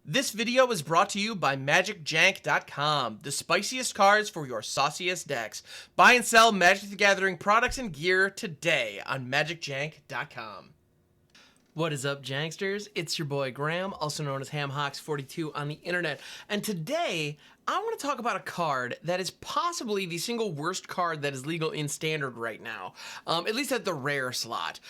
This video is brought to you by MagicJank.com, the spiciest cards for your sauciest decks. Buy and sell Magic the Gathering products and gear today on MagicJank.com. What is up, Janksters? It's your boy Graham, also known as HamHawks42 on the internet, and today I want to talk about a card that is possibly the single worst card that is legal in Standard right now, at least at the rare slot.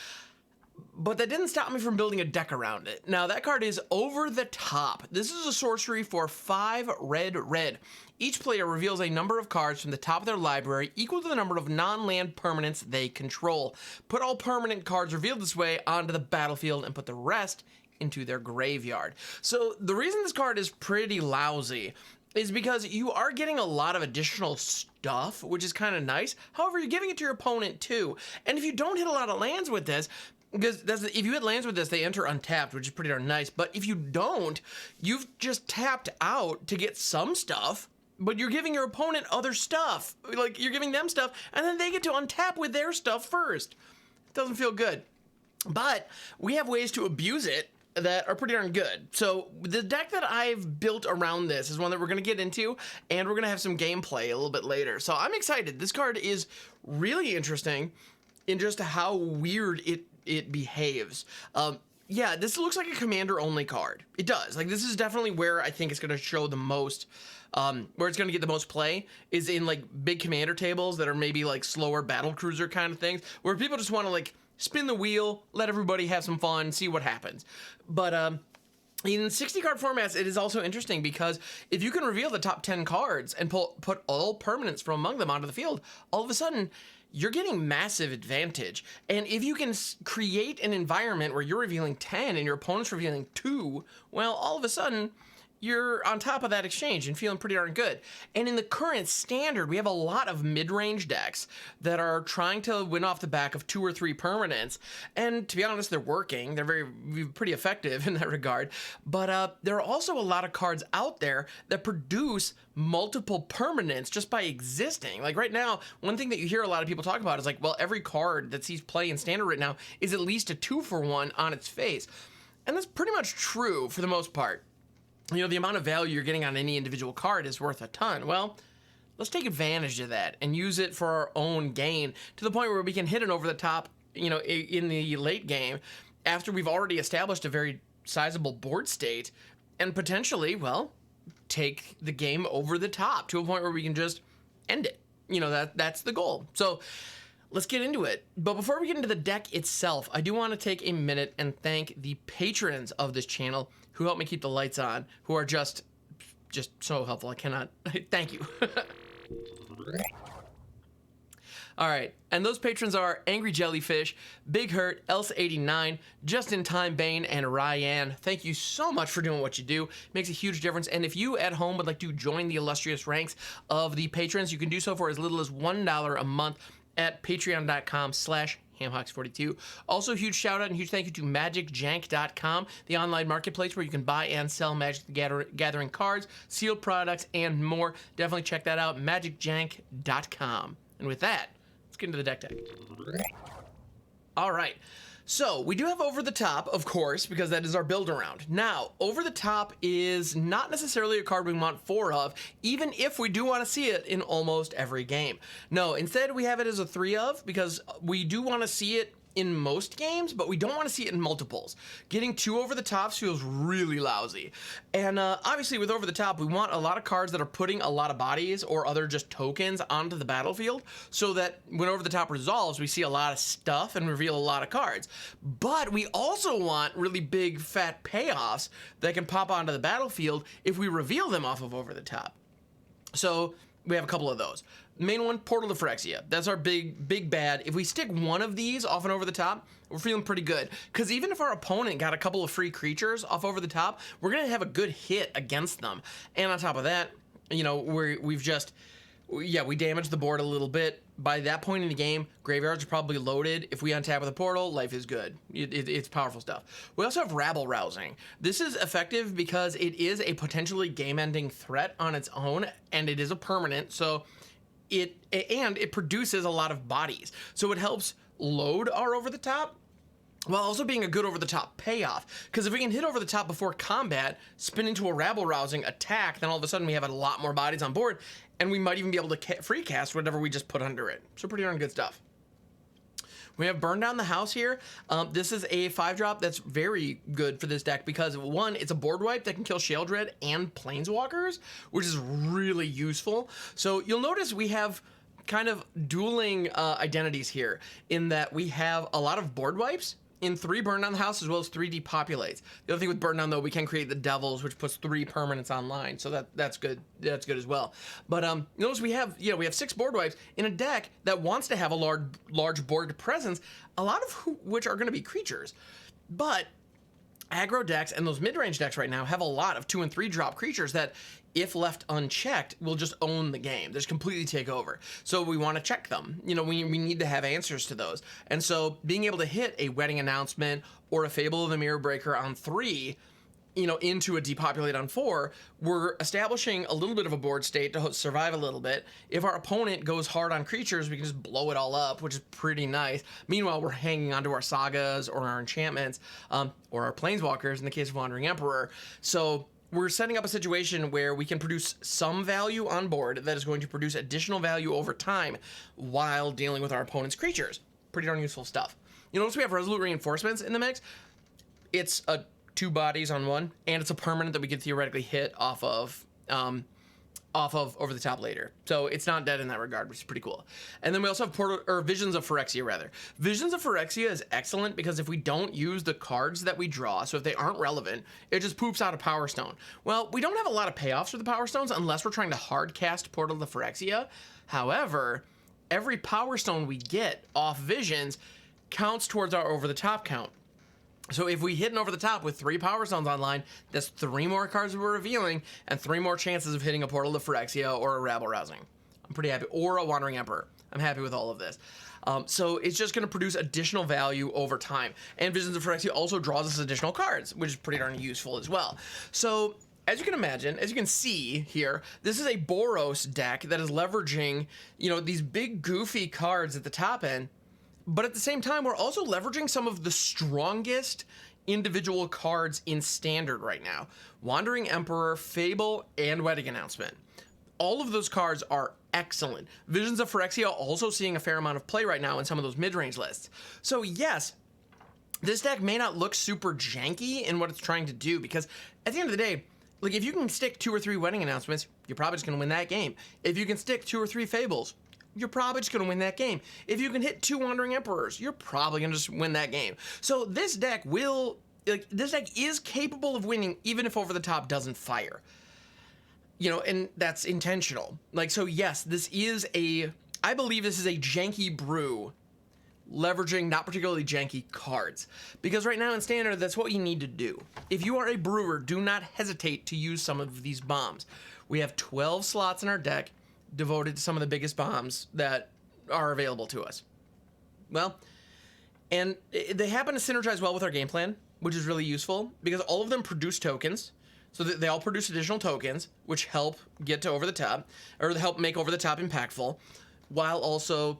But that didn't stop me from building a deck around it. Now, that card is Over the Top. This is a sorcery for 5 red. Each player reveals a number of cards from the top of their library equal to the number of non-land permanents they control. Put all permanent cards revealed this way onto the battlefield and put the rest into their graveyard. So the reason this card is pretty lousy is because you are getting a lot of additional stuff, which is kind of nice. However, you're giving it to your opponent too. And if you don't hit a lot of lands with this, because if you hit lands with this, they enter untapped, which is pretty darn nice. But if you don't, you've just tapped out to get some stuff, but you're giving your opponent other stuff. Like, you're giving them stuff, and then they get to untap with their stuff first. It doesn't feel good. But we have ways to abuse it that are pretty darn good. So the deck that I've built around this is one that we're going to get into, and we're going to have some gameplay a little bit later. So I'm excited. This card is really interesting in just how weird it behaves. Yeah, this looks like a commander only card. It does. Like, this is definitely where I think it's going to show the most, where it's going to get the most play is in like big commander tables that are maybe like slower battle cruiser kind of things, where people just want to like spin the wheel, let everybody have some fun, see what happens. But in 60 card formats, it is also interesting because if you can reveal the top 10 cards and put all permanents from among them onto the field, all of a sudden you're getting massive advantage. And if you can create an environment where you're revealing 10 and your opponent's revealing 2, well, all of a sudden you're on top of that exchange and feeling pretty darn good. And in the current Standard, we have a lot of mid-range decks that are trying to win off the back of 2 or 3 permanents. And to be honest, they're working. They're pretty effective in that regard. But there are also a lot of cards out there that produce multiple permanents just by existing. Like right now, one thing that you hear a lot of people talk about is like, well, every card that sees play in Standard right now is at least a 2-for-1 on its face. And that's pretty much true for the most part. You know, the amount of value you're getting on any individual card is worth a ton. Well, let's take advantage of that and use it for our own gain to the point where we can hit an over the top, you know, in the late game after we've already established a very sizable board state and potentially, well, take the game over the top to a point where we can just end it. You know, that's the goal. So let's get into it. But before we get into the deck itself, I do want to take a minute and thank the patrons of this channel who help me keep the lights on, who are just so helpful. I cannot thank you. All right, and those patrons are Angry Jellyfish, Big Hurt, Elsa89, Just in Time Bane, and Ryan. Thank you so much for doing what you do. It makes a huge difference. And if you at home would like to join the illustrious ranks of the patrons, you can do so for as little as $1 a month at patreon.com/HamHawks42. Also, huge shout out and huge thank you to MagicJank.com, the online marketplace where you can buy and sell Magic the Gathering cards, sealed products, and more. Definitely check that out, MagicJank.com. And with that, let's get into the deck. All right. So, we do have Over the Top, of course, because that is our build around. Now, Over the Top is not necessarily a card we want 4 of, even if we do want to see it in almost every game. No, instead we have it as a 3 of, because we do want to see it in most games, but we don't want to see it in multiples. Getting 2 over the tops feels really lousy. And obviously with Over the Top, we want a lot of cards that are putting a lot of bodies or other just tokens onto the battlefield so that when Over the Top resolves, we see a lot of stuff and reveal a lot of cards. But we also want really big fat payoffs that can pop onto the battlefield if we reveal them off of Over the Top. So we have a couple of those. Main one, Portal to Phyrexia. That's our big bad. If we stick one of these off and Over the Top, we're feeling pretty good. Because even if our opponent got a couple of free creatures off Over the Top, we're going to have a good hit against them. And on top of that, you know, we damaged the board a little bit. By that point in the game, graveyards are probably loaded. If we untap with a portal, life is good. It's powerful stuff. We also have Rabble Rousing. This is effective because it is a potentially game-ending threat on its own, and it is a permanent, so it produces a lot of bodies. So it helps load our Over the Top, while also being a good over-the-top payoff. Because if we can hit over the top before combat, spin into a Rabble Rousing, attack, then all of a sudden we have a lot more bodies on board, and we might even be able to free cast whatever we just put under it. So pretty darn good stuff. We have Burn Down the House here. This is a 5-drop that's very good for this deck because, one, it's a board wipe that can kill Sheoldred and Planeswalkers, which is really useful. So you'll notice we have kind of dueling identities here in that we have a lot of board wipes in 3 Burn Down the House as well as 3 Depopulates. The other thing with Burn Down, though, we can create the Devils, which puts 3 permanents online, so that's good. That's good as well. But notice we have 6 board wipes in a deck that wants to have a large board presence, a lot of which are going to be creatures. But aggro decks and those mid-range decks right now have a lot of 2 and 3 drop creatures that, if left unchecked, will just own the game. They just completely take over. So we want to check them. You know, we need to have answers to those. And so being able to hit a Wedding Announcement or a Fable of the Mirror Breaker on 3, you know, into a Depopulate on 4, we're establishing a little bit of a board state to survive a little bit. If our opponent goes hard on creatures, we can just blow it all up, which is pretty nice. Meanwhile, we're hanging onto our Sagas or our Enchantments, or our Planeswalkers in the case of Wandering Emperor. So we're setting up a situation where we can produce some value on board that is going to produce additional value over time while dealing with our opponent's creatures. Pretty darn useful stuff. You notice we have Resolute Reinforcements in the mix. It's a 2 bodies on 1, and it's a permanent that we could theoretically hit off of over the top later. So it's not dead in that regard, which is pretty cool. And then we also have Visions of Phyrexia, rather. Visions of Phyrexia is excellent because if we don't use the cards that we draw, so if they aren't relevant, it just poops out a Power Stone. Well, we don't have a lot of payoffs for the Power Stones unless we're trying to hard cast Portal to Phyrexia. However, every Power Stone we get off Visions counts towards our over the top count. So if we hit an over the top with 3 Power Stones online, that's 3 more cards we're revealing and 3 more chances of hitting a Portal to Phyrexia or a Rabble Rousing. I'm pretty happy. Or a Wandering Emperor. I'm happy with all of this. So it's just going to produce additional value over time. And Visions of Phyrexia also draws us additional cards, which is pretty darn useful as well. So as you can imagine, as you can see here, this is a Boros deck that is leveraging, you know, these big goofy cards at the top end. But at the same time, we're also leveraging some of the strongest individual cards in Standard right now. Wandering Emperor, Fable, and Wedding Announcement. All of those cards are excellent. Visions of Phyrexia also seeing a fair amount of play right now in some of those mid-range lists. So yes, this deck may not look super janky in what it's trying to do, because at the end of the day, like, if you can stick 2 or 3 Wedding Announcements, you're probably just going to win that game. If you can stick 2 or 3 Fables, you're probably just going to win that game. If you can hit 2 Wandering Emperors, you're probably going to just win that game. So this deck is capable of winning even if Over the Top doesn't fire. You know, and that's intentional. Like, so yes, I believe this is a janky brew leveraging not particularly janky cards. Because right now in Standard, that's what you need to do. If you are a brewer, do not hesitate to use some of these bombs. We have 12 slots in our deck devoted to some of the biggest bombs that are available to us. Well, and they happen to synergize well with our game plan, which is really useful because all of them produce tokens. So they all produce additional tokens, which help get to Over the Top, or help make Over the Top impactful, while also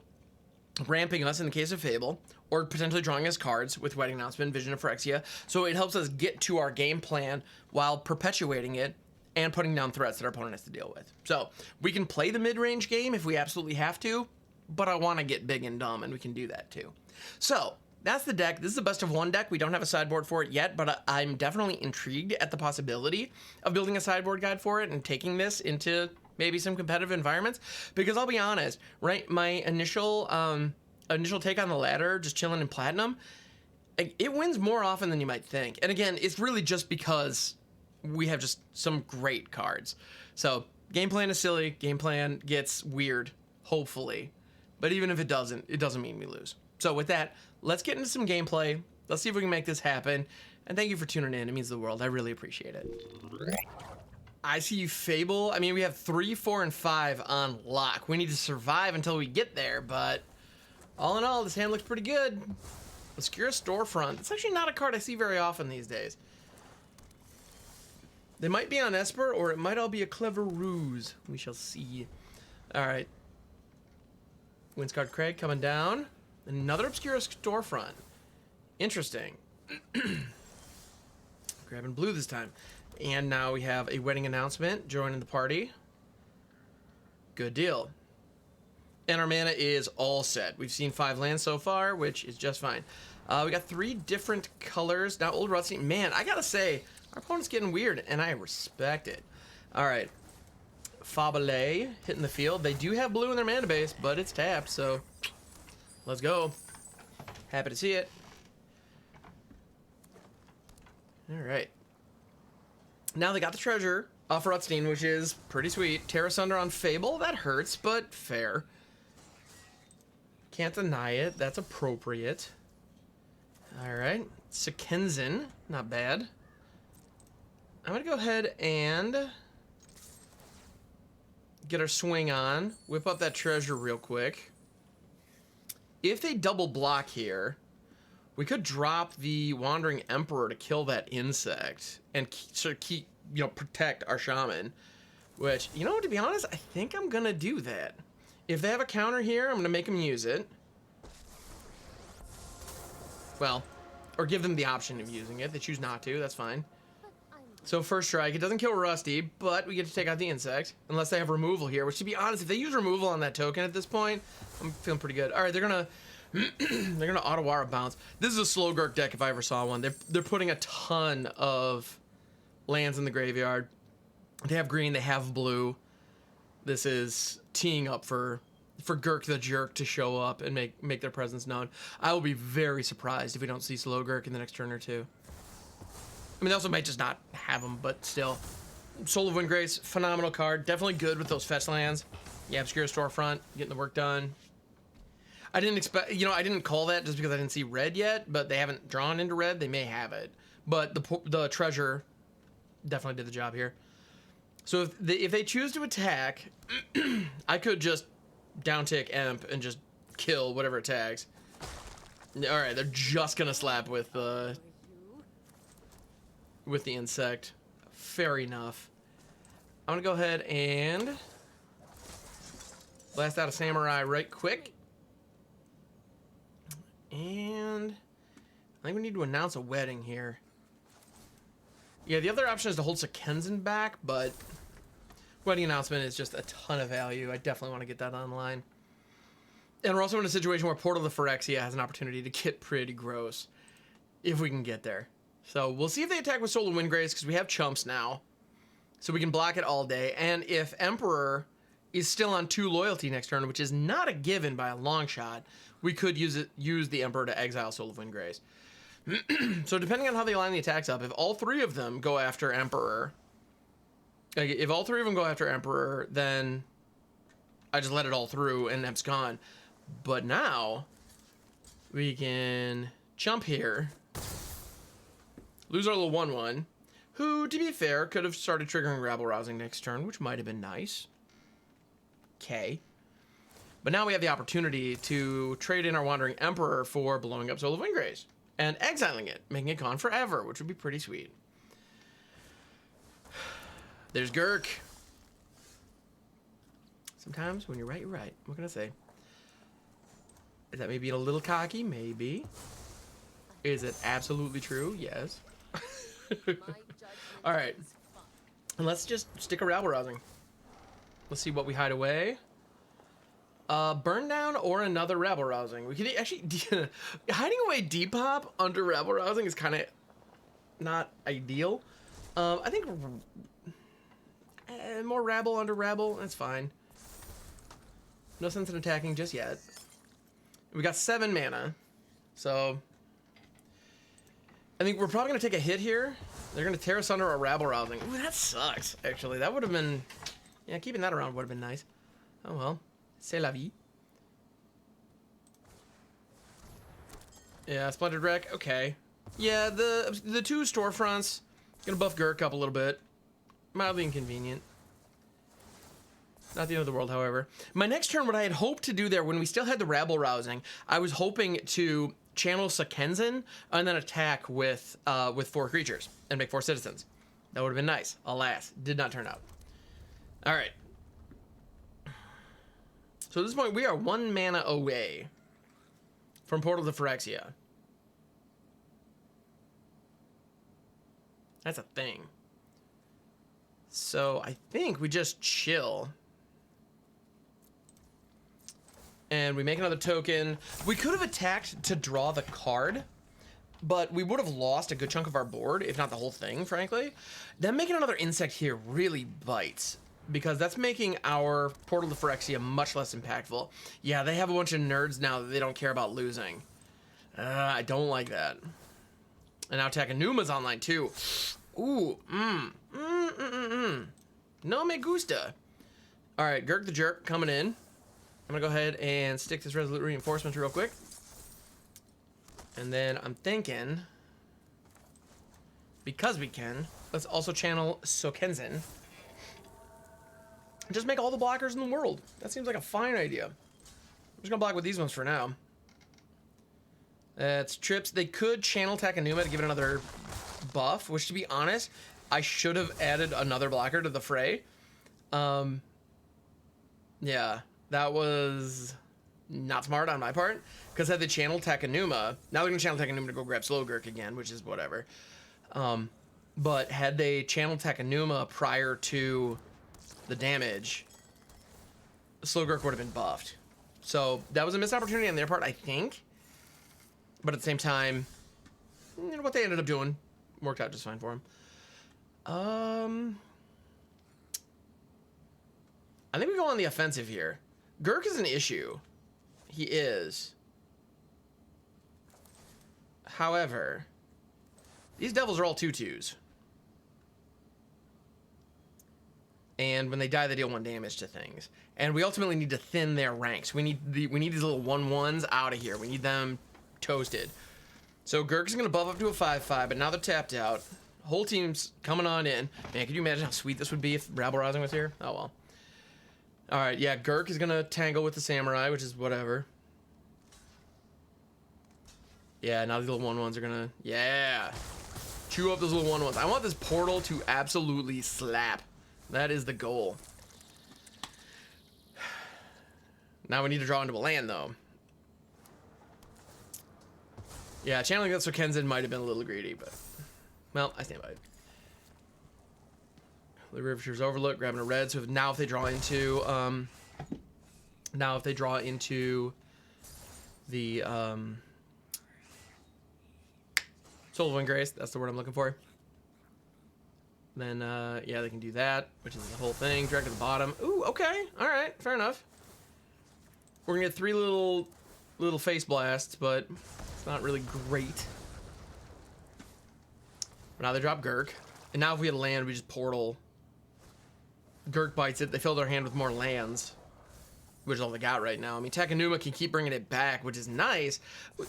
ramping us in the case of Fable, or potentially drawing us cards with Wedding Announcement, Vision of Phyrexia. So it helps us get to our game plan while perpetuating it and putting down threats that our opponent has to deal with. So we can play the mid-range game if we absolutely have to, but I want to get big and dumb, and we can do that too. So that's the deck. This is the best of 1 deck. We don't have a sideboard for it yet, but I'm definitely intrigued at the possibility of building a sideboard guide for it and taking this into maybe some competitive environments. Because I'll be honest, right? My initial take on the ladder, just chilling in Platinum, it wins more often than you might think. And again, it's really just because we have just some great cards. So game plan is silly. Game plan gets weird, hopefully. But even if it doesn't mean we lose. So with that, let's get into some gameplay. Let's see if we can make this happen. And thank you for tuning in. It means the world. I really appreciate it. I see you, Fable. I mean, we have 3, 4, and 5 on lock. We need to survive until we get there, but all in all, this hand looks pretty good. Obscure Storefront. It's actually not a card I see very often these days. They might be on Esper, or it might all be a clever ruse. We shall see. All right. Windscard Craig coming down. Another Obscure Storefront. Interesting. Grabbing blue this time. And now we have a wedding announcement joining the party. Good deal. And our mana is all set. We've seen 5 lands so far, which is just fine. We got 3 different colors. Now, Old Rusty, man, I gotta say, our opponent's getting weird, and I respect it. All right. Fable hitting the field. They do have blue in their mana base, but it's tapped, so let's go. Happy to see it. All right. Now they got the treasure off Rutstein, which is pretty sweet. Terra Sunder on Fable, that hurts, but fair. Can't deny it. That's appropriate. All right. Sekenzen, not bad. I'm going to go ahead and get our swing on. Whip up that treasure real quick. If they double block here, we could drop the Wandering Emperor to kill that insect and sort of keep, protect our shaman. Which, to be honest, I think I'm going to do that. If they have a counter here, I'm going to make them use it. Well, or give them the option of using it. They choose not to, that's fine. So first strike, it doesn't kill Rusty, but we get to take out the insect. Unless they have removal here, which to be honest, if they use removal on that token at this point, I'm feeling pretty good. All right, they're going to... they're gonna Otawara bounce. This is a Slogurk deck if I ever saw one. They're putting a ton of lands in the graveyard. They have green, they have blue. This is teeing up for Gurk the Jerk to show up and make their presence known. I will be very surprised if we don't see Slogurk in the next turn or two. I mean, they also might just not have them, but still. Soul of Windgrace, phenomenal card. Definitely good with those fetch lands. Yeah, Obscure Storefront, getting the work done. I didn't expect, I didn't call that just because I didn't see red yet, but they haven't drawn into red. They may have it, but the treasure definitely did the job here. So if they choose to attack, I could just downtick Emp and just kill whatever attacks. All right, they're just gonna slap with the insect. Fair enough. I'm gonna go ahead and blast out a Samurai right quick. And I think we need to announce a wedding here. Yeah, the other option is to hold Sekenzen back, but wedding announcement is just a ton of value. I definitely want to get that online. And we're also in a situation where Portal to Phyrexia has an opportunity to get pretty gross if we can get there. So we'll see if they attack with Soul of Windgrace because we have chumps now. So we can block it all day. And if Emperor is still on 2 loyalty next turn, which is not a given by a long shot, we could use the Emperor to exile Soul of Windgrace. So depending on how they line the attacks up, if all 3 of them go after Emperor, then I just let it all through and Emp's gone. But now we can jump here, lose our little 1/1, who, to be fair, could have started triggering Rabble Rousing next turn, which might have been nice. Okay. But now we have the opportunity to trade in our Wandering Emperor for blowing up Soul of Windgrace and exiling it, making it gone forever, which would be pretty sweet. There's Gurk. Sometimes when you're right, you're right. What can I say? Is that maybe a little cocky? Maybe. Is it absolutely true? Yes. All right. And let's just stick a Rabble Rousing. Let's see what we hide away. Burn down or another Rabble Rousing. We could actually hiding away Depop under Rabble Rousing is kind of not ideal. I think more Rabble under Rabble, that's fine. No sense in attacking just yet. We got 7 mana, so I think we're probably gonna take a hit here. They're gonna tear us under a Rabble Rousing. Ooh, that sucks. Actually, that would have been, yeah, keeping that around would have been nice. Oh well. C'est la vie. Yeah, Splendid Wreck, okay. Yeah, the 2 storefronts, gonna buff Gurk up a little bit. Mildly inconvenient. Not the end of the world, however. My next turn, what I had hoped to do there, when we still had the Rabble Rousing, I was hoping to channel Sekenzen and then attack with 4 creatures and make 4 citizens. That would have been nice. Alas, did not turn out. All right. So at this point, we are 1 mana away from Portal to Phyrexia. That's a thing. So I think we just chill. And we make another token. We could have attacked to draw the card, but we would have lost a good chunk of our board, if not the whole thing, frankly. Then making another insect here really bites, because that's making our Portal to Phyrexia much less impactful. Yeah, they have a bunch of nerds now that they don't care about losing. I don't like that. And now Takanuma's online too. Ooh, no me gusta. All right, Gurk the Jerk coming in. I'm gonna go ahead and stick this Resolute Reinforcements real quick. And then I'm thinking, because we can, let's also channel Sokenzen. Just make all the blockers in the world. That seems like a fine idea. I'm just gonna block with these ones for now. That's trips. They could channel Takanuma to give it another buff, which, to be honest, I should have added another blocker to the fray. Yeah, that was not smart on my part, because had they channeled Takanuma, now they're gonna channel Takanuma to go grab Slogurk again, which is whatever. But had they channeled Takanuma prior to the damage, Slogurk would have been buffed. So that was a missed opportunity on their part, I think. But at the same time, you know, what they ended up doing worked out just fine for them. I think we go on the offensive here. Gurk is an issue. He is. However, these devils are all 2/2s. And when they die, they deal 1 damage to things. And we ultimately need to thin their ranks. We need these little 1/1s out of here. We need them toasted. So Gurk's gonna buff up to a 5/5, but now they're tapped out. Whole team's coming on in. Man, can you imagine how sweet this would be if Rabble Rousing was here? Oh well. All right, yeah, Gurk is gonna tangle with the samurai, which is whatever. Yeah, now these little 1/1s are gonna, yeah, chew up those little 1/1s. I want this portal to absolutely slap. That is the goal. Now we need to draw into a land, though. Yeah, channeling that Sokenzen might have been a little greedy, but, well, I stand by it. The Riveture's Overlook, grabbing a red. So now if they draw into, the Soul of Windgrace, that's the word I'm looking for. Then, yeah, they can do that, which is the whole thing. Drag to the bottom. Ooh, okay, all right, fair enough. We're gonna get 3 little face blasts, but it's not really great. But now they drop Gurk, and now if we had land, we just portal. Gurk bites it. They fill their hand with more lands, which is all they got right now. I mean, Takanuma can keep bringing it back, which is nice.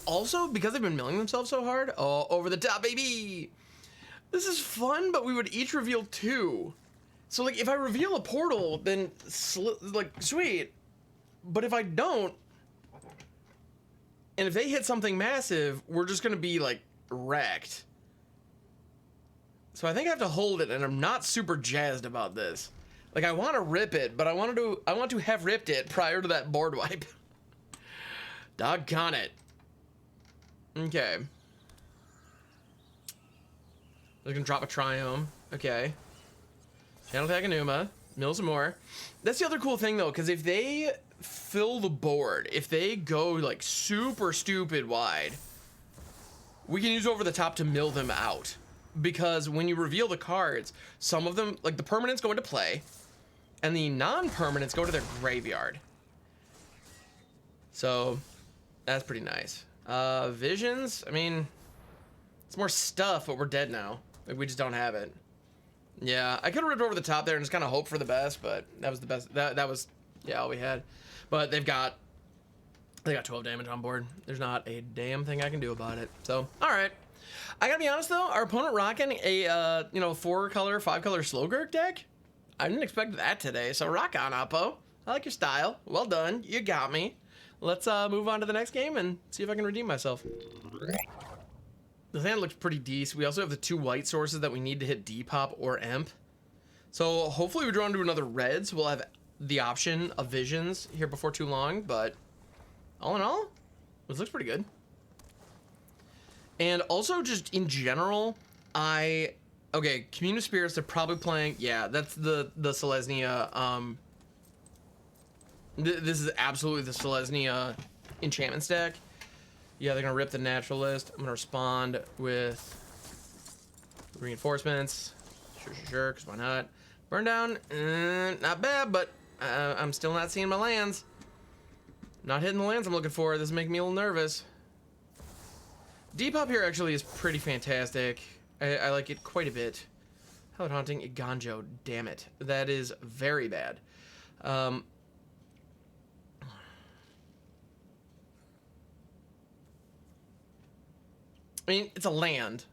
Also, because they've been milling themselves so hard, oh, over the top, baby! This is fun, but we would each reveal 2. So, like, if I reveal a portal, then, like, sweet. But if I don't, and if they hit something massive, we're just gonna be, like, wrecked. So I think I have to hold it, and I'm not super jazzed about this. Like, I want to rip it, but I want to have ripped it prior to that board wipe. Doggone it. Okay. They're gonna drop a Triome. Okay. Channel Takanuma. Mill some more. That's the other cool thing, though, because if they fill the board, if they go, like, super stupid wide, we can use over the top to mill them out. Because when you reveal the cards, some of them, like the permanents, go into play, and the non-permanents go to their graveyard. So that's pretty nice. Visions, I mean, it's more stuff, but we're dead now. Like, we just don't have it. Yeah, I could have ripped over the top there and just kind of hope for the best, but that was the best. That was, yeah, all we had. But they got 12 damage on board. There's not a damn thing I can do about it. So, all right. I gotta be honest though, our opponent rocking a 4-color, 5-color Slogurk deck. I didn't expect that today, so rock on, Oppo. I like your style. Well done, you got me. Let's move on to the next game and see if I can redeem myself. The hand looks pretty decent. We also have the 2 white sources that we need to hit Depop or Emp. So hopefully we draw into another red, so we'll have the option of Visions here before too long, but all in all, this looks pretty good. And also, just in general, I Okay, Commune of Spirits, they're probably playing... Yeah, that's the Selesnya. This is absolutely the Selesnya Enchantments deck. Yeah, they're going to rip the Naturalist. I'm going to respond with Reinforcements. Sure, because why not? Burn down, not bad, but I'm still not seeing my lands. Not hitting the lands I'm looking for. This is making me a little nervous. Depop here actually is pretty fantastic. I like it quite a bit. Hallowed Haunting, Eiganjo, damn it. That is very bad. I mean, it's a land.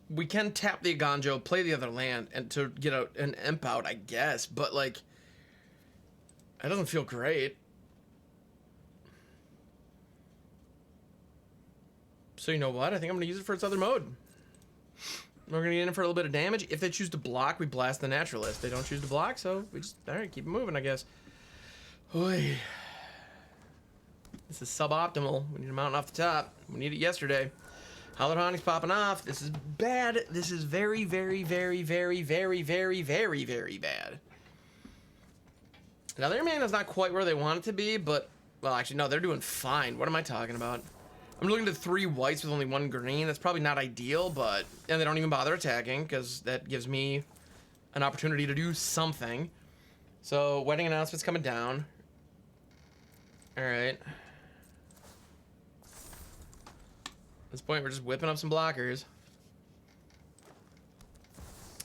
We can tap the Eiganjo, play the other land, and to get an imp out, I guess. But, like, that doesn't feel great. So you know what? I think I'm going to use it for its other mode. We're going to get in for a little bit of damage. If they choose to block, we blast the Naturalist. They don't choose to block, so we just, alright, keep it moving, I guess. Oy. This is suboptimal. We need a mountain off the top. We need it yesterday. Hallowed Haunting's popping off. This is bad. This is very, very, very, very, very, very, very, very bad. Now, their mana is not quite where they want it to be, but... Well, actually, no, they're doing fine. What am I talking about? I'm looking at 3 whites with only 1 green. That's probably not ideal, but... And they don't even bother attacking, because that gives me an opportunity to do something. So, Wedding Announcement's coming down. Alright. At this point, we're just whipping up some blockers.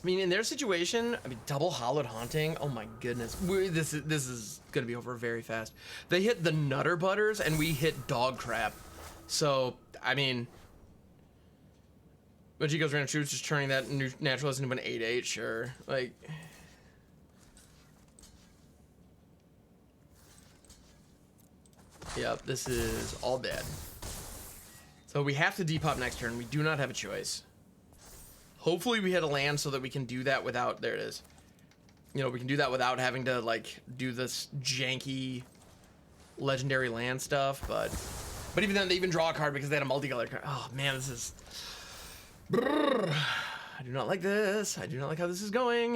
I mean, in their situation, I mean, double Hallowed Haunting. Oh my goodness, this is gonna be over very fast. They hit the Nutter Butters, and we hit dog crap. So, I mean, v.GW's Random Shoots just turning that new Naturalist into an 8/8, sure. Like, yep, this is all bad. So we have to depop next turn. We do not have a choice. Hopefully we hit a land so that we can do that without... There it is. You know, we can do that without having to, like, do this janky legendary land stuff, but even then, they even draw a card because they had a multicolored card. Oh, man, this is... Brrr. I do not like this. I do not like how this is going.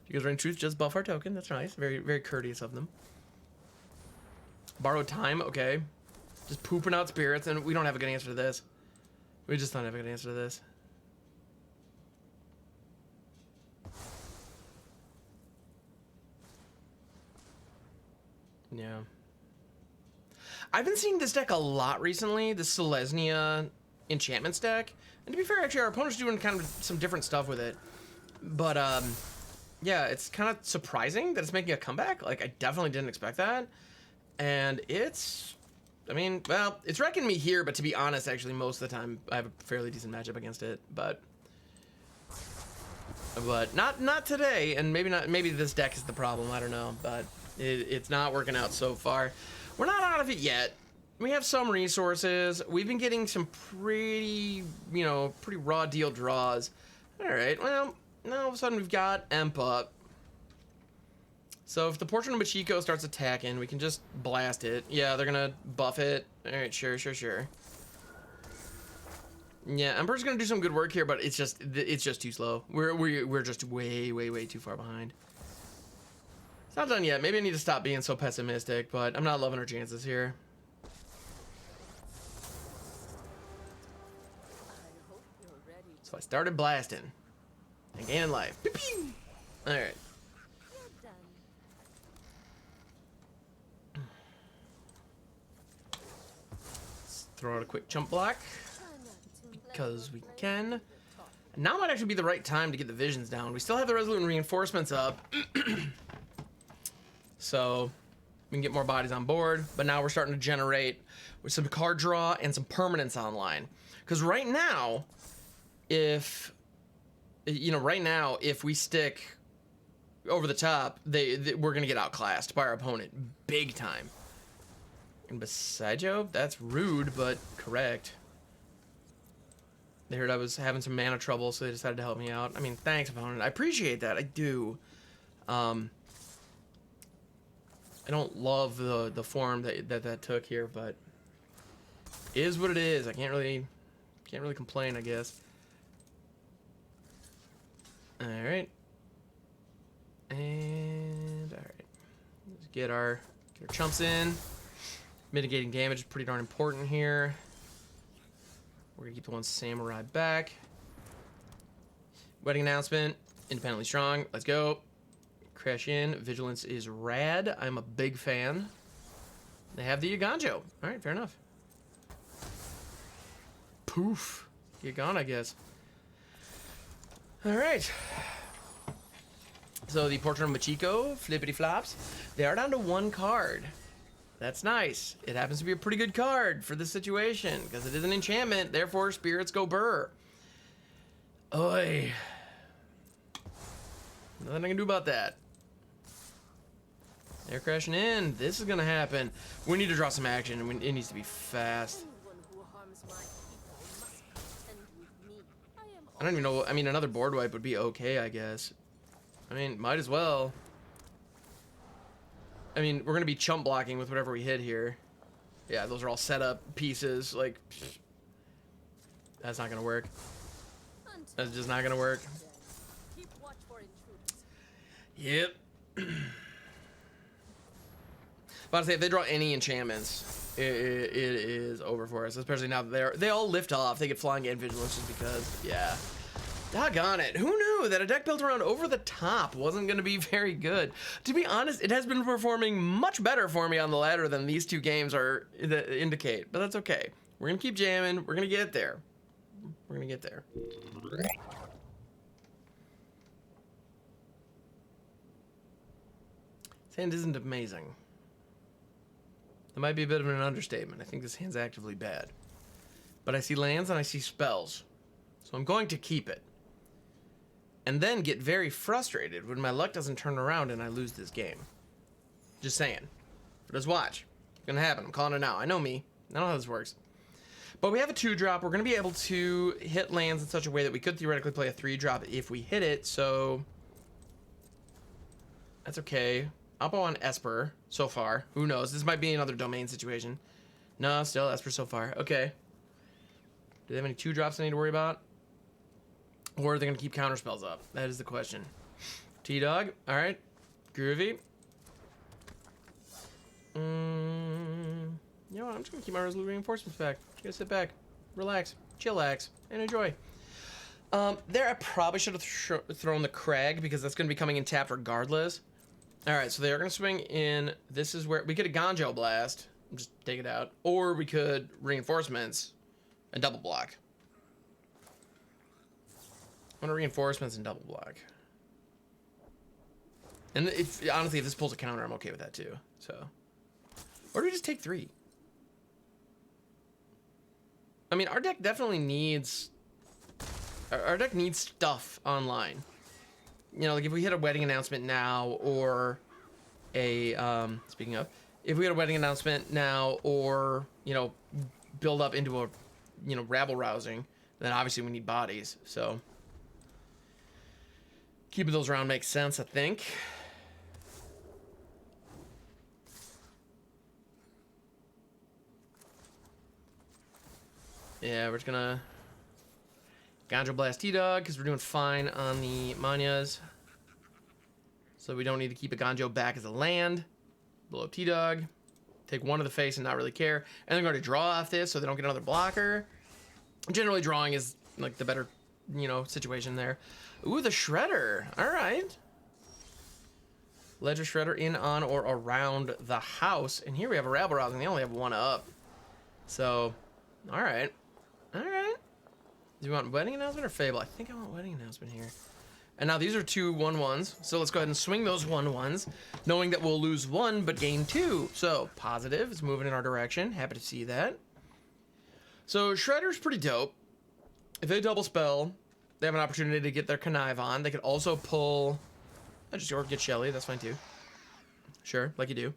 You guys are in truth, just buff our token. That's nice. Very, very courteous of them. Borrowed Time, okay. Just pooping out spirits, and we don't have a good answer to this. We just don't have a good answer to this. Yeah. I've been seeing this deck a lot recently, the Selesnya Enchantments deck. And to be fair, actually, our opponent's doing kind of some different stuff with it. But, yeah, it's kind of surprising that it's making a comeback. Like, I definitely didn't expect that. And it's... I mean, well, it's wrecking me here, but to be honest, actually, most of the time, I have a fairly decent matchup against it. But not today, and maybe this deck is the problem, I don't know. But it's not working out so far. We're not out of it yet. We have some resources. We've been getting some pretty, you know, pretty raw deal draws. All right, well, now all of a sudden we've got Emp up. So if the Portrait of Machiko starts attacking, we can just blast it. Yeah, they're gonna buff it. All right, sure. Yeah, Emperor's gonna do some good work here, but it's just too slow. We're just way too far behind. It's not done yet. Maybe I need to stop being so pessimistic, but I'm not loving our chances here. So I started blasting and gaining life. Pew pew! All right. Let's throw out a quick chump block because we can. Now might actually be the right time to get the visions down. We still have the Resolute Reinforcements up. So we can get more bodies on board, but now we're starting to generate with some card draw and some permanents online. Because right now, if we stick over the top, we're gonna get outclassed by our opponent big time. And besides, Joe, that's rude, but correct. They heard I was having some mana trouble, so they decided to help me out. I mean, thanks, opponent. I appreciate that. I do. I don't love the form that took here, but it is what it is. I can't really complain, I guess. Alright. And alright. Let's get our chumps in. Mitigating damage is pretty darn important here. We're gonna keep the one samurai back. Wedding announcement. Independently strong. Let's go. Crash in. Vigilance is rad. I'm a big fan. They have the Eiganjo. Alright, fair enough. Poof. You're gone, I guess. Alright. So the Portrait of Machiko, flippity flops. They are down to one card. That's nice. It happens to be a pretty good card for this situation, because it is an enchantment, therefore spirits go burr. Oi. Nothing I can do about that. They're crashing in. This is gonna happen. We need to draw some action, and it needs to be fast. I don't even know. I mean, another board wipe would be okay, I guess. I mean, might as well. I mean, we're gonna be chump blocking with whatever we hit here. Yeah, those are all set up pieces. Like, that's not gonna work. That's just not gonna work. Yep. But I say, if they draw any enchantments, it is over for us. Especially now that they all lift off. They get flying and vigilance just because, yeah. Doggone it. Who knew that a deck built around over the top wasn't going to be very good? To be honest, it has been performing much better for me on the ladder than these two games are indicate. But that's okay. We're going to keep jamming. We're going to get there. We're going to get there. This hand isn't amazing. That might be a bit of an understatement. I think this hand's actively bad. But I see lands and I see spells. So I'm going to keep it. And then get very frustrated when my luck doesn't turn around and I lose this game. Just saying. But just watch. It's gonna happen. I'm calling it now. I know me. I know how this works. But we have a 2-drop. We're gonna be able to hit lands in such a way that we could theoretically play a 3-drop if we hit it, so that's okay. Oppo on Esper so far. Who knows? This might be another domain situation. No, still Esper so far. Okay. Do they have any 2-drops I need to worry about? Or are they going to keep counter spells up? That is the question. T-Dog. All right. Groovy. You know what? I'm just going to keep my Resolute Reinforcements back. Just going to sit back, relax, chillax, and enjoy. There, I probably should have thrown the Crag because that's going to be coming in tapped regardless. All right, so they are going to swing in. This is where we could Eiganjo Blast. Just take it out. Or we could Reinforcements and double block. I'm gonna Reinforcements and double block. And honestly, if this pulls a counter, I'm okay with that too. So, or do we just take 3? I mean, our deck definitely needs. Our deck needs stuff online. You know, like if we hit a wedding announcement now, or a speaking of, if we had a wedding announcement now, or you know, build up into a, you know, Rabble Rousing, then obviously we need bodies. So. Keeping those around makes sense, I think. Yeah, we're just gonna Eiganjo Blast T-Dog because we're doing fine on the Manyas. So we don't need to keep Eiganjo back as a land. Blow up T-Dog. Take 1 to the face and not really care. And they're going to draw off this so they don't get another blocker. Generally, drawing is like the better, you know, situation there. Ooh, the Shredder. All right. Ledger Shredder in, on, or around the house. And here we have a Rabble Rousing. They only have 1 up. So, all right. All right. Do you want Wedding Announcement or Fable? I think I want Wedding Announcement here. And now these are 2 1/1s. So let's go ahead and swing those 1/1s, knowing that we'll lose 1 but gain 2. So, positive. It's moving in our direction. Happy to see that. So, Shredder's pretty dope. If they double spell, they have an opportunity to get their connive on. They could also pull, or get Shelly. That's fine too. Sure, like you do.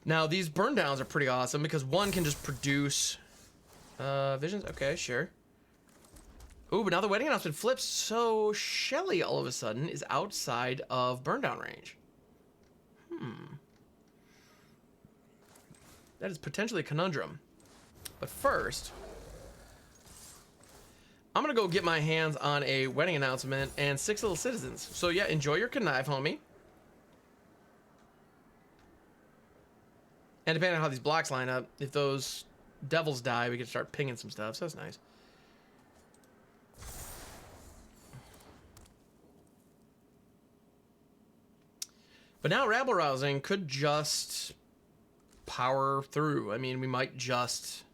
Now these burn downs are pretty awesome because 1 can just produce visions. Okay, sure. Ooh, but now the wedding announcement flips, so Shelly all of a sudden is outside of burn down range. That is potentially a conundrum. But first, I'm gonna go get my hands on a wedding announcement and 6 little citizens. So yeah, enjoy your connive, homie. And depending on how these blocks line up, if those devils die, we can start pinging some stuff, so that's nice. But now Rabble Rousing could just power through. I mean, we might just...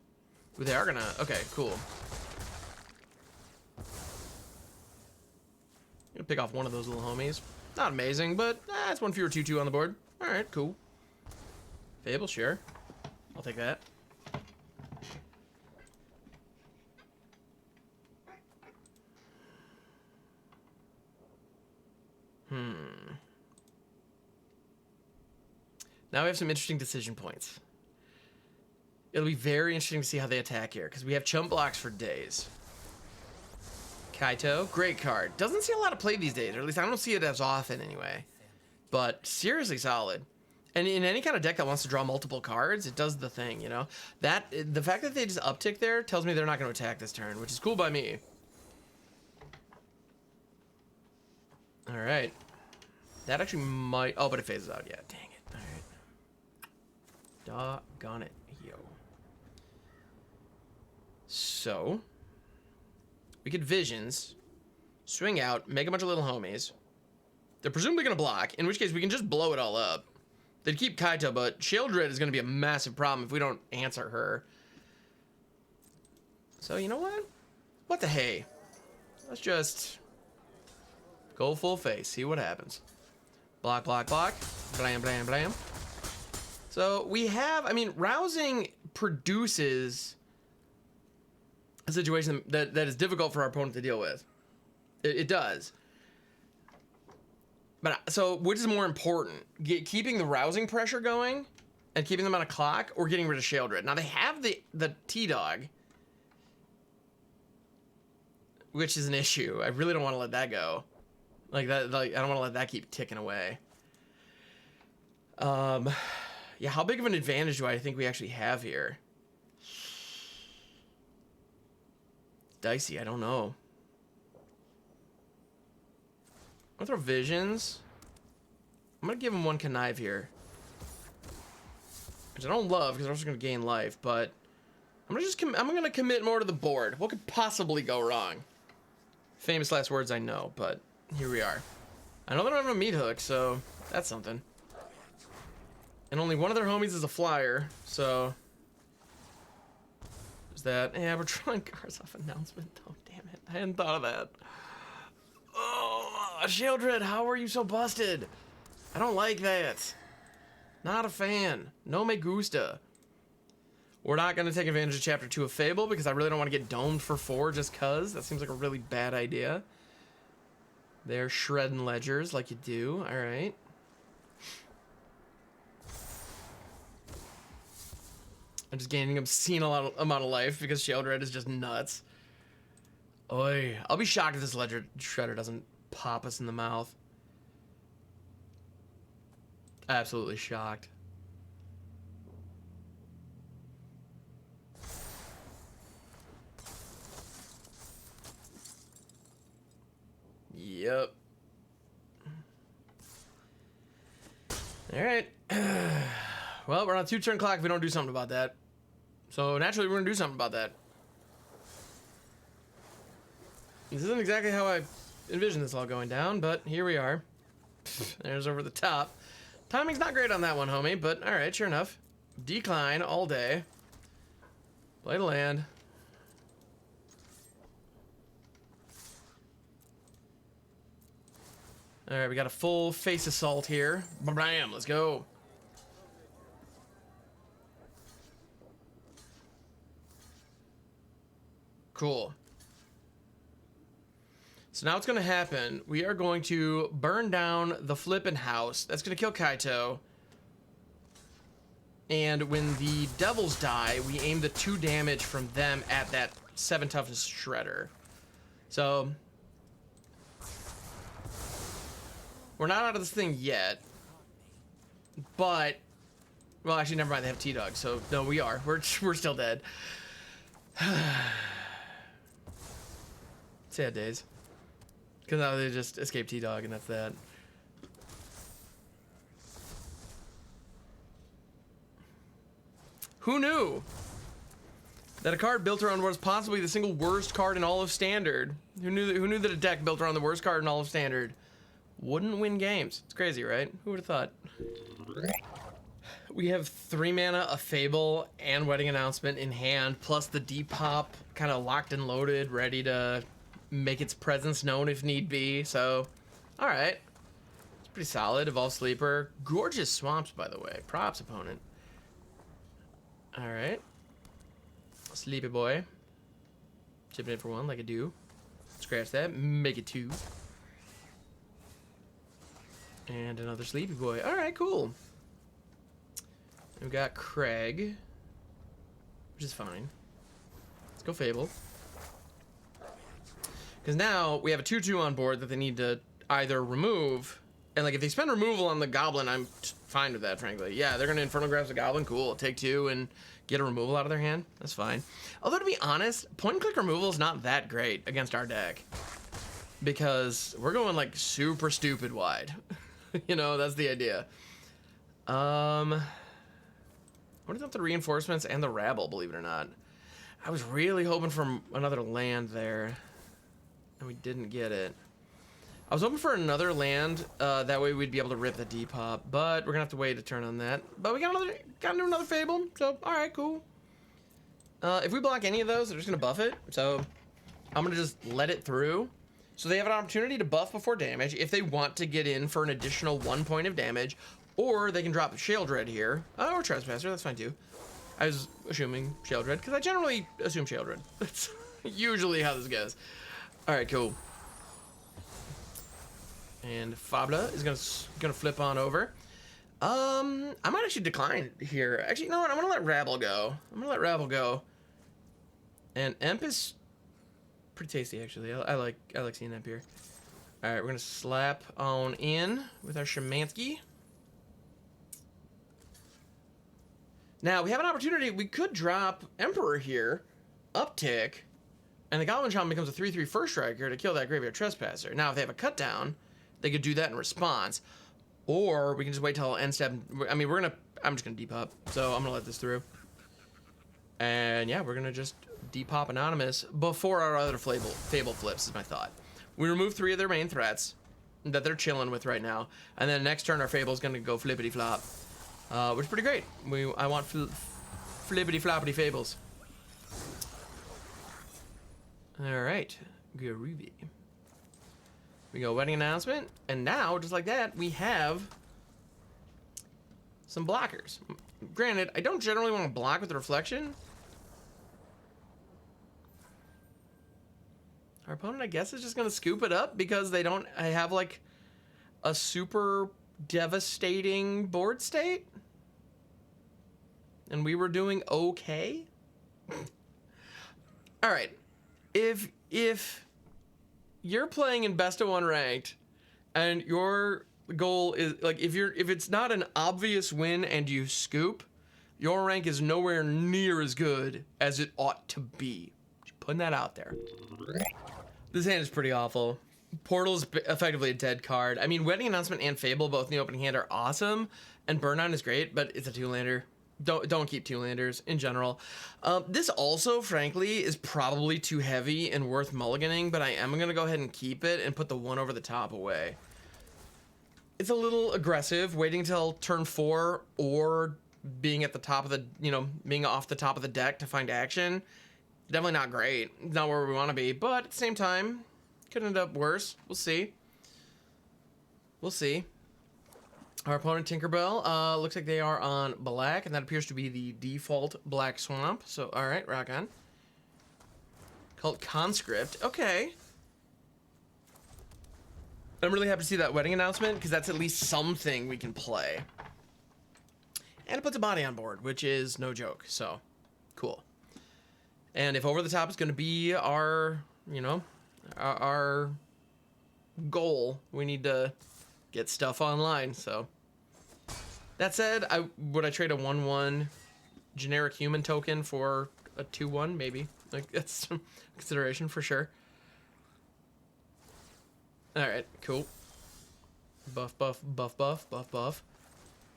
They are gonna... Okay, cool. I'm gonna pick off one of those little homies. Not amazing, but it's one fewer 2/2 on the board. Alright, cool. Fable, sure. I'll take that. Now we have some interesting decision points. It'll be very interesting to see how they attack here, because we have chump blocks for days. Kaito, great card. Doesn't see a lot of play these days, or at least I don't see it as often anyway. But seriously solid. And in any kind of deck that wants to draw multiple cards, it does the thing, you know? The fact that they just uptick there tells me they're not going to attack this turn, which is cool by me. Alright. That actually might... Oh, but it phases out. Yeah, dang it. Alright. Doggone it. Yo. So... We get Visions, swing out, make a bunch of little homies. They're presumably going to block, in which case we can just blow it all up. They'd keep Kaito, but Sheoldred is going to be a massive problem if we don't answer her. So, you know what? What the hey? Let's just go full face, see what happens. Block, block, block. Blam, blam, blam. So, we have, I mean, Rousing produces a situation that is difficult for our opponent to deal with. It does. But so, which is more important? Keeping the Rousing pressure going and keeping them on a clock, or getting rid of Sheoldred? Now they have the T-Dog, which is an issue. I really don't want to let that go. Like that, like I don't want to let that keep ticking away. Yeah, how big of an advantage do I think we actually have here? Dicey, I don't know. I'm gonna throw Visions. I'm gonna give him one connive here, which I don't love because I'm also gonna gain life. But I'm gonna commit more to the board. What could possibly go wrong? Famous last words, I know, but here we are. I know they don't have a meat hook, so that's something. And only one of their homies is a flyer, so there's that. Yeah, we're drawing cards off announcement. Oh damn it! I hadn't thought of that. Oh, Sheoldred, how are you so busted? I don't like that. Not a fan. No me gusta. We're not going to take advantage of Chapter 2 of Fable because I really don't want to get domed for 4 just cuz. That seems like a really bad idea. They're shredding ledgers like you do. Alright. I'm just gaining obscene amount of life because Sheoldred is just nuts. Oi. I'll be shocked if this ledger shredder doesn't pop us in the mouth. Absolutely shocked. Yep. Alright. Well, we're on a 2-turn clock if we don't do something about that. So naturally we're gonna do something about that. This isn't exactly how I envisioned this all going down, but here we are. There's over the top. Timing's not great on that one, homie, but alright, sure enough. Decline all day. Play to land. Alright, we got a full face assault here. Bam, let's go. Cool. So now what's going to happen, we are going to burn down the flippin' house. That's going to kill Kaito. And when the devils die, we aim the 2 damage from them at that 7 toughness shredder. So we're not out of this thing yet. But, well, actually, never mind. They have T-Dog. So, no, we are. We're still dead. Sad days. Because now they just escape T-Dog, and that's that. Who knew that a card built around what is possibly the single worst card in all of Standard? Who knew that a deck built around the worst card in all of Standard wouldn't win games? It's crazy, right? Who would have thought? We have 3 mana, a Fable, and Wedding Announcement in hand, plus the Depop kind of locked and loaded, ready to make its presence known if need be. So, all right. It's pretty solid. Evolve Sleeper. Gorgeous Swamps, by the way. Props, opponent. All right. Sleepy boy. Chipping in for 1 like I do. Scratch that. Make it 2. And another sleepy boy. All right, cool. We've got Craig, which is fine. Let's go Fable. Because now we have a 2/2 on board that they need to either remove, and like if they spend removal on the Goblin, I'm fine with that, frankly. Yeah, they're gonna Infernal Grasp the Goblin, cool. Take 2 and get a removal out of their hand. That's fine. Although to be honest, point and click removal is not that great against our deck, because we're going like super stupid wide. You know, that's the idea. What about the Reinforcements and the Rabble, believe it or not? I was really hoping for another land there, and we didn't get it. I was hoping for another land, that way we'd be able to rip the Depop, but we're gonna have to wait a turn on that. But we got another Fable, so all right, cool. If we block any of those, they're just gonna buff it, so I'm gonna just let it through. So they have an opportunity to buff before damage if they want to get in for an additional 1 point of damage, or they can drop Sheoldred here, or Trespasser, that's fine too. I was assuming Sheoldred, because I generally assume Sheoldred. That's usually how this goes. All right, cool. And Fabla is gonna flip on over. I might actually decline here. Actually, you know what? I'm gonna let Rabble go. And Emp is pretty tasty, actually. I like seeing Emp here. All right, we're gonna slap on in with our Shemansky. Now we have an opportunity. We could drop Emperor here, uptick, and the Goblin Shaman becomes a 3/3 first striker to kill that Graveyard Trespasser. Now, if they have a cut down, they could do that in response, or we can just wait till end step. I mean, I'm just gonna Depop, so I'm gonna let this through. And yeah, we're gonna just Depop Anonymous before our other Fable flips, is my thought. We remove 3 of their main threats that they're chilling with right now, and then next turn our Fable's gonna go flippity flop, which is pretty great. I want flippity floppity Fables. All right, groovy. We go Wedding Announcement, and now, just like that, we have some blockers. Granted, I don't generally want to block with the Reflection. Our opponent, I guess, is just going to scoop it up because they don't have, like, a super devastating board state. And we were doing okay. All right. If you're playing in best of 1 ranked and your goal is, like, if it's not an obvious win and you scoop, your rank is nowhere near as good as it ought to be. Just putting that out there. This hand is pretty awful. Portal's effectively a dead card. I mean, Wedding Announcement and Fable, both in the opening hand, are awesome, and Burnout is great, but it's a 2-lander. Don't keep 2-landers in general. This also, frankly, is probably too heavy and worth mulliganing, but I am going to go ahead and keep it and put the 1 over the top away. It's a little aggressive, waiting until turn 4 or being at the top of the, being off the top of the deck to find action. Definitely not great. Not where we want to be, but at the same time, could end up worse. We'll see. We'll see. Our opponent, Tinkerbell, looks like they are on black, and that appears to be the default black swamp. So, all right, rock on. Cult Conscript. Okay. I'm really happy to see that Wedding Announcement, because that's at least something we can play. And it puts a body on board, which is no joke. So, cool. And if over the top is going to be our, our goal, we need to get stuff online. So that said, would I trade a 1/1 generic human token for a 2/1? Maybe. Like, that's some consideration for sure. Alright, cool. Buff, buff, buff, buff, buff, buff.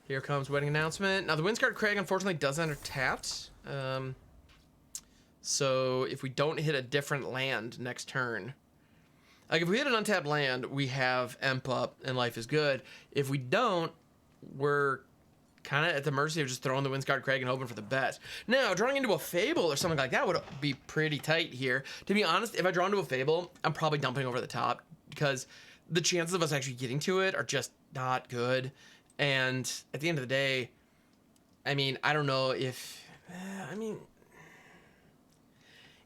Here comes wedding announcement. Now the Windscarred Crag unfortunately does enter tapped. So if we don't hit a different land next turn, like if we hit an untapped land, we have Emp up and life is good. If we don't, we're kind of at the mercy of just throwing the Windscarred Crag and hoping for the best. Now, drawing into a Fable or something like that would be pretty tight here. To be honest, if I draw into a Fable, I'm probably dumping over the top because the chances of us actually getting to it are just not good. And at the end of the day, I mean, I don't know if... I mean...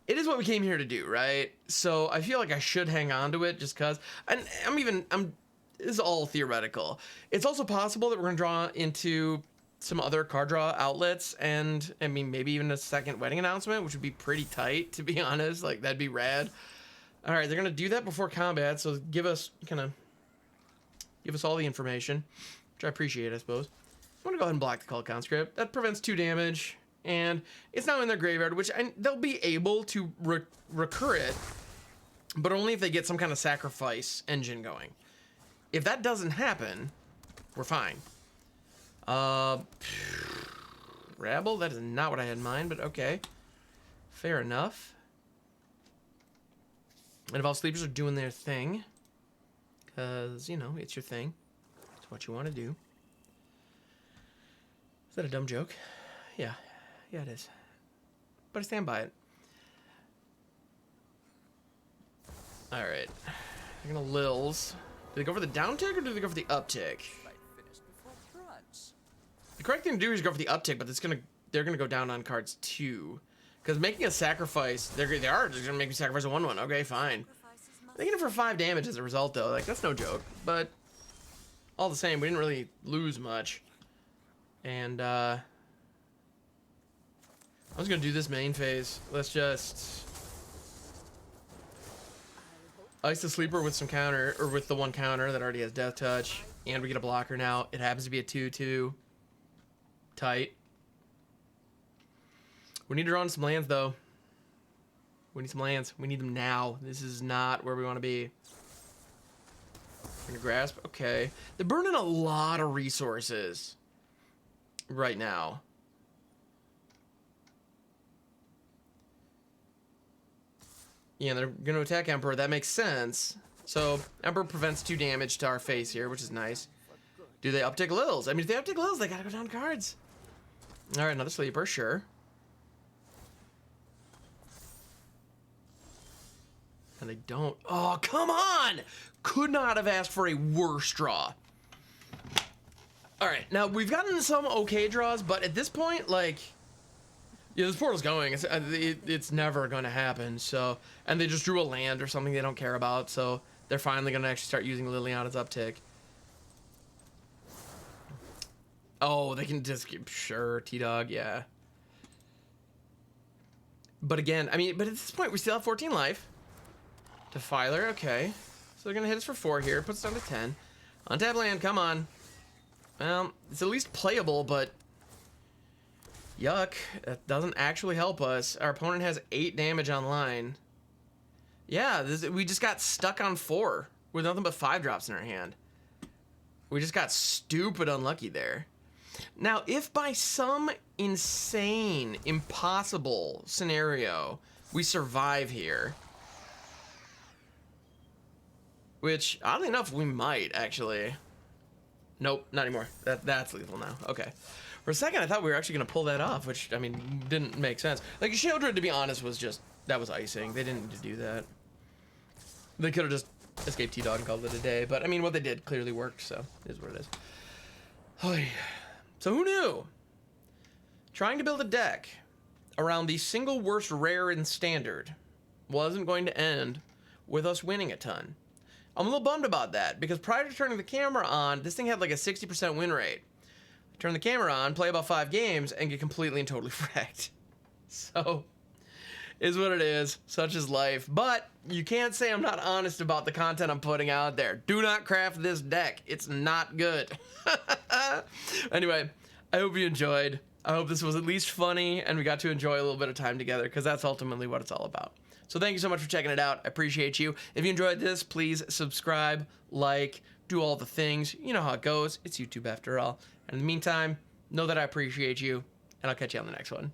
It is what we came here to do, right? So I feel like I should hang on to it just because... And this is all theoretical. It's also possible that we're going to draw into some other card draw outlets, and I mean maybe even a second wedding announcement, which would be pretty tight, to be honest. Like, that'd be rad. All right, they're going to do that before combat, so give us all the information, which I appreciate, I suppose. I'm going to go ahead and block the Cult Conscript. That prevents 2 damage, and it's now in their graveyard, which they'll be able to recur it, but only if they get some kind of sacrifice engine going. If that doesn't happen, we're fine. Rabble, that is not what I had in mind, but okay. Fair enough. And if all sleepers are doing their thing, because, you know, it's your thing. It's what you want to do. Is that a dumb joke? Yeah. Yeah, it is. But I stand by it. Alright. They're gonna Lils. Do they go for the down tick or do they go for the up tick? The correct thing to do is go for the up tick, but they're gonna go down on cards too. Because making a sacrifice, they're gonna make me sacrifice a 1/1. Okay, fine. They get it for 5 damage as a result, though. Like, that's no joke. But all the same, we didn't really lose much. And I was gonna do this main phase. Let's just ice the sleeper with some counter, or with the 1 counter that already has death touch, and we get a blocker now. It happens to be a 2/2. Tight. We need to draw in some lands, though. We need some lands. We need them now. This is not where we want to be. We're gonna grasp. Okay. They're burning a lot of resources right now. Yeah, they're going to attack Emperor. That makes sense. So, Emperor prevents 2 damage to our face here, which is nice. Do they uptick Lils? I mean, if they uptick Lils, they gotta go down cards. Alright, another sleeper, sure. And they don't. Oh, come on! Could not have asked for a worse draw. Alright, now we've gotten some okay draws, but at this point, like... Yeah, this portal's going. It's never going to happen, so... And they just drew a land or something they don't care about, so... They're finally going to actually start using Liliana's uptick. Oh, they can just... Sure, T-Dog, yeah. But again, I mean, but at this point, we still have 14 life. Defiler, okay. So they're going to hit us for 4 here. Puts us down to 10. Untap land, come on. Well, it's at least playable, but... Yuck. That doesn't actually help us. Our opponent has 8 damage online. Yeah, we just got stuck on 4 with nothing but 5 drops in our hand. We just got stupid unlucky there. Now, if by some insane, impossible scenario we survive here, which, oddly enough, we might, actually. Nope, not anymore. That's lethal now. Okay. For a second, I thought we were actually going to pull that off, which, I mean, didn't make sense. Like, Shieldred, to be honest, was just... That was icing. They didn't need to do that. They could have just escaped T-Dog and called it a day. But, I mean, what they did clearly worked, so it is what it is. Oy. So, who knew? Trying to build a deck around the single worst rare in Standard wasn't going to end with us winning a ton. I'm a little bummed about that, because prior to turning the camera on, this thing had like a 60% win rate. Turn the camera on, play about 5 games, and get completely and totally wrecked. So, is what it is. Such is life. But you can't say I'm not honest about the content I'm putting out there. Do not craft this deck. It's not good. Anyway, I hope you enjoyed. I hope this was at least funny, and we got to enjoy a little bit of time together, because that's ultimately what it's all about. So thank you so much for checking it out. I appreciate you. If you enjoyed this, please subscribe, like, do all the things. You know how it goes. It's YouTube after all. And in the meantime, know that I appreciate you, and I'll catch you on the next one.